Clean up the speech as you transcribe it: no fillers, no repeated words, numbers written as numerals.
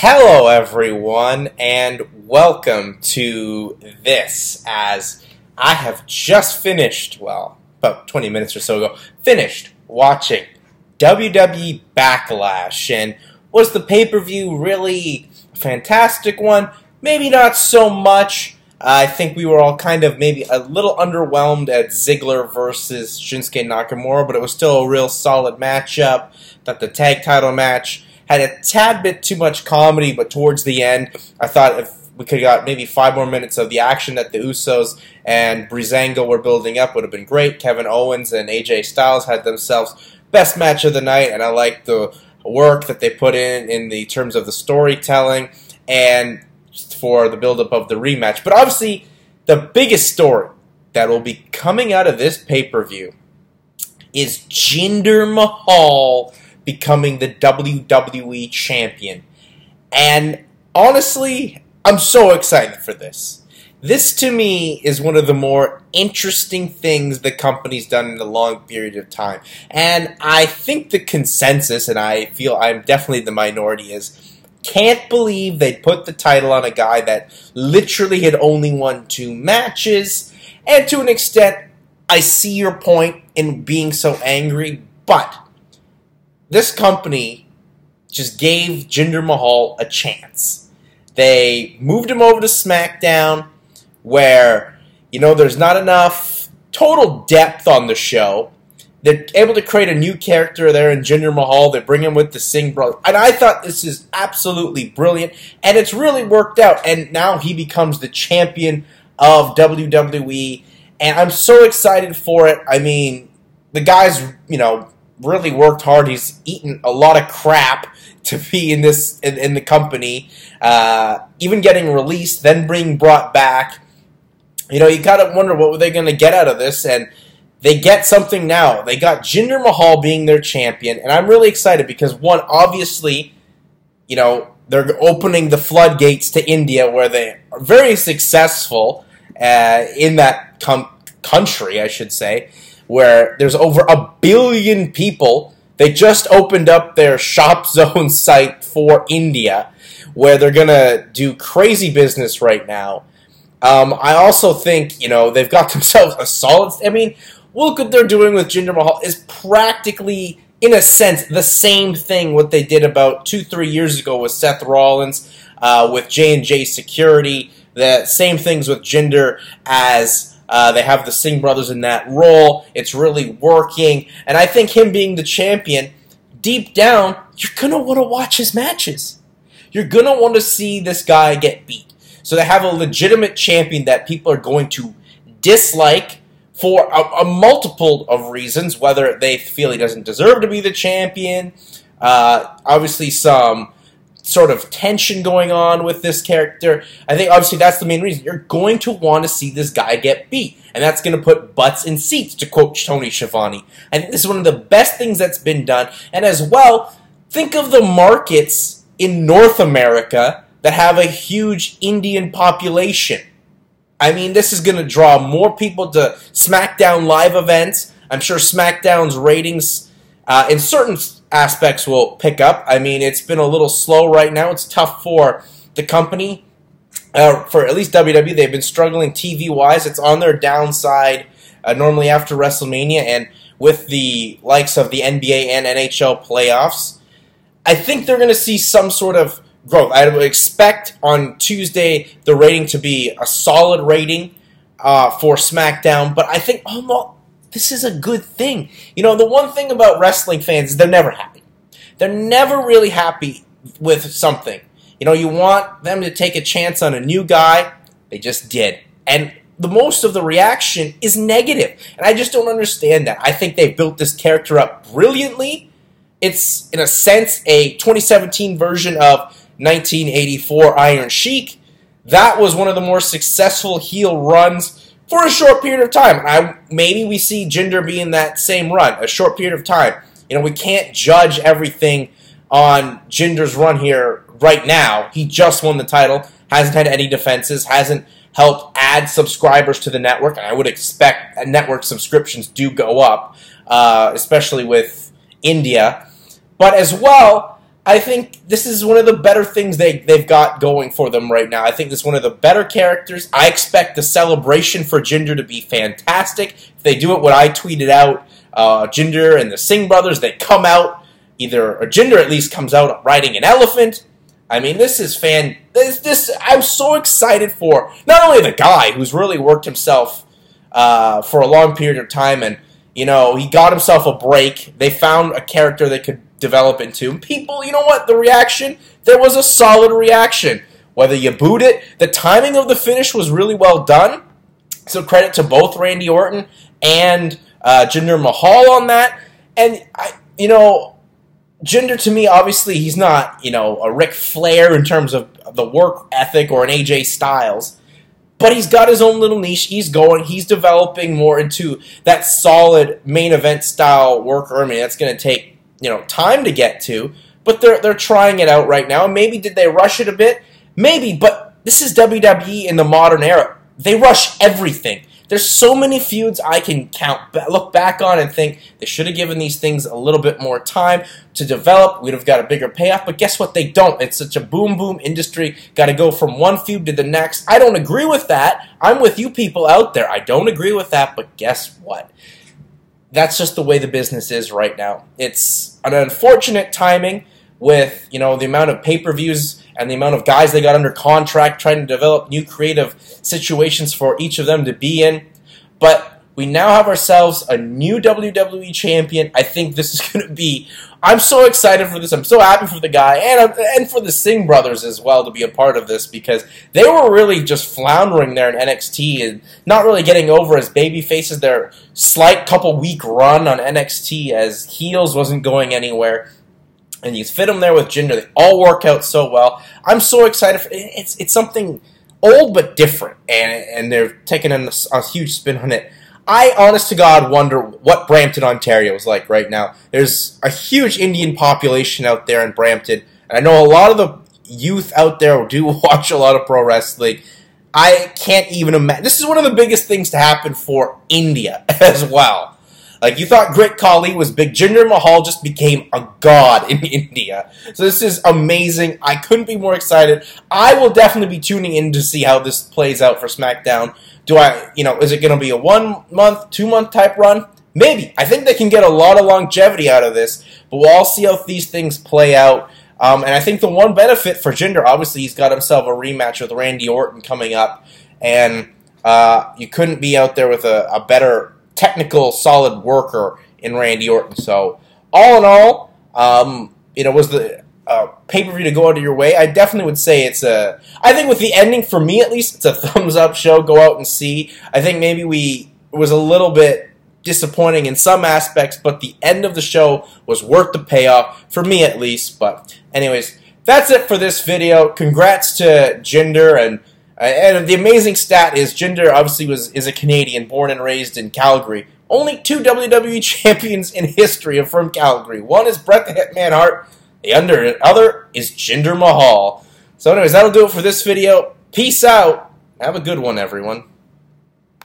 Hello everyone, and welcome to this, as I have just finished, well, about 20 minutes or so ago, finished watching WWE Backlash. And was the pay-per-view really a fantastic one? Maybe not so much. I think we were all kind of maybe a little underwhelmed at Ziggler versus Shinsuke Nakamura, but it was still a real solid matchup. Thought the tag title match had a tad bit too much comedy, but towards the end, I thought if we could have got maybe 5 more minutes of the action that the Usos and Breezango were building up, would have been great. Kevin Owens and AJ Styles had themselves best match of the night, and I like the work that they put in the terms of the storytelling and for the build-up of the rematch. But obviously, the biggest story that will be coming out of this pay-per-view is Jinder Mahal becoming the WWE Champion. And honestly, I'm so excited for this. This, to me, is one of the more interesting things the company's done in a long period of time. And I think the consensus, and I feel I'm definitely the minority, is can't believe they put the title on a guy that literally had only won 2 matches. And to an extent, I see your point in being so angry, but this company just gave Jinder Mahal a chance. They moved him over to SmackDown, where, there's not enough total depth on the show. They're able to create a new character there in Jinder Mahal. They bring him with the Singh brothers. And I thought this is absolutely brilliant, and it's really worked out. And now he becomes the champion of WWE, and I'm so excited for it. I mean, the guy's, really worked hard. He's eaten a lot of crap to be in this in the company, even getting released, then being brought back. You gotta wonder what were they going to get out of this, and they get something now. They got Jinder Mahal being their champion, and I'm really excited because, one, obviously, they're opening the floodgates to India, where they are very successful in that country, I should say, where there's over 1 billion people. They just opened up their Shop Zone site for India, where they're going to do crazy business right now. I also think, they've got themselves a solid... look what they're doing with Jinder Mahal is practically, in a sense, the same thing what they did about 2-3 years ago with Seth Rollins, with J&J Security. The same things with Jinder as... they have the Singh brothers in that role. It's really working. And I think him being the champion, deep down, you're going to want to watch his matches. You're going to want to see this guy get beat. So they have a legitimate champion that people are going to dislike for a multiple of reasons, whether they feel he doesn't deserve to be the champion. Obviously, some sort of tension going on with this character. I think obviously that's the main reason. You're going to want to see this guy get beat, and that's going to put butts in seats, to quote Tony Schiavone. I think this is one of the best things that's been done, and as well, think of the markets in North America that have a huge Indian population. This is going to draw more people to SmackDown live events. I'm sure SmackDown's ratings in certain aspects will pick up. It's been a little slow right now. It's tough for the company. For at least WWE, they've been struggling TV-wise. It's on their downside normally after WrestleMania, and with the likes of the NBA and NHL playoffs, I think they're going to see some sort of growth. I would expect on Tuesday the rating to be a solid rating for SmackDown, but I think this is a good thing. The one thing about wrestling fans is they're never happy. They're never really happy with something. You want them to take a chance on a new guy. They just did. And the most of the reaction is negative. And I just don't understand that. I think they've built this character up brilliantly. It's, in a sense, a 2017 version of 1984 Iron Sheik. That was one of the more successful heel runs for a short period of time. Maybe we see Jinder be in that same run, a short period of time. We can't judge everything on Jinder's run here right now. He just won the title, hasn't had any defenses, hasn't helped add subscribers to the network, and I would expect network subscriptions do go up, especially with India. But as well, I think this is one of the better things they've got going for them right now. I think this is one of the better characters. I expect the celebration for Jinder to be fantastic. If they do it what I tweeted out, Jinder and the Singh brothers, they come out, or Jinder at least comes out riding an elephant. I mean, this is I'm so excited for not only the guy who's really worked himself for a long period of time, and he got himself a break. They found a character they could develop into. People, you know what? The reaction, there was a solid reaction. Whether you booed it, the timing of the finish was really well done. So credit to both Randy Orton and Jinder Mahal on that. And Jinder, to me, obviously, he's not, a Ric Flair in terms of the work ethic or an AJ Styles. But he's got his own little niche. He's developing more into that solid main event style worker. I mean, that's going to take, time to get to. But they're trying it out right now. And maybe did they rush it a bit? Maybe, but this is WWE in the modern era. They rush everything. There's so many feuds I can look back on and think they should have given these things a little bit more time to develop. We'd have got a bigger payoff, but guess what? They don't. It's such a boom industry. Got to go from one feud to the next. I don't agree with that. I'm with you people out there. I don't agree with that, but guess what? That's just the way the business is right now. It's an unfortunate timing with, the amount of pay-per-views and the amount of guys they got under contract trying to develop new creative situations for each of them to be in. But we now have ourselves a new WWE Champion. I think this is going to be... I'm so excited for this. I'm so happy for the guy and for the Singh brothers as well to be a part of this because they were really just floundering there in NXT and not really getting over as baby faces. Their slight couple-week run on NXT as heels wasn't going anywhere. And you fit them there with Jinder. They all work out so well. I'm so excited. It's something old but different, and they're taking a huge spin on it. I, honest to God, wonder what Brampton, Ontario is like right now. There's a huge Indian population out there in Brampton, and I know a lot of the youth out there do watch a lot of pro wrestling. I can't even imagine. This is one of the biggest things to happen for India as well. Like, you thought Great Khali was big. Jinder Mahal just became a god in India. So this is amazing. I couldn't be more excited. I will definitely be tuning in to see how this plays out for SmackDown. Is it going to be a 1 month, 2 month type run? Maybe. I think they can get a lot of longevity out of this, but we'll all see how these things play out. And I think the one benefit for Jinder, obviously, he's got himself a rematch with Randy Orton coming up, and you couldn't be out there with a better technical, solid worker in Randy Orton. So, all in all, was the pay-per-view to go out of your way? I definitely would say I think with the ending, for me at least, it's a thumbs-up show. Go out and see. I think maybe it was a little bit disappointing in some aspects, but the end of the show was worth the payoff, for me at least. But anyways, that's it for this video. Congrats to Jinder, and the amazing stat is Jinder obviously is a Canadian, born and raised in Calgary. Only 2 WWE champions in history are from Calgary. One is Bret the Hitman Hart. The other is Jinder Mahal. So anyways, that'll do it for this video. Peace out. Have a good one, everyone.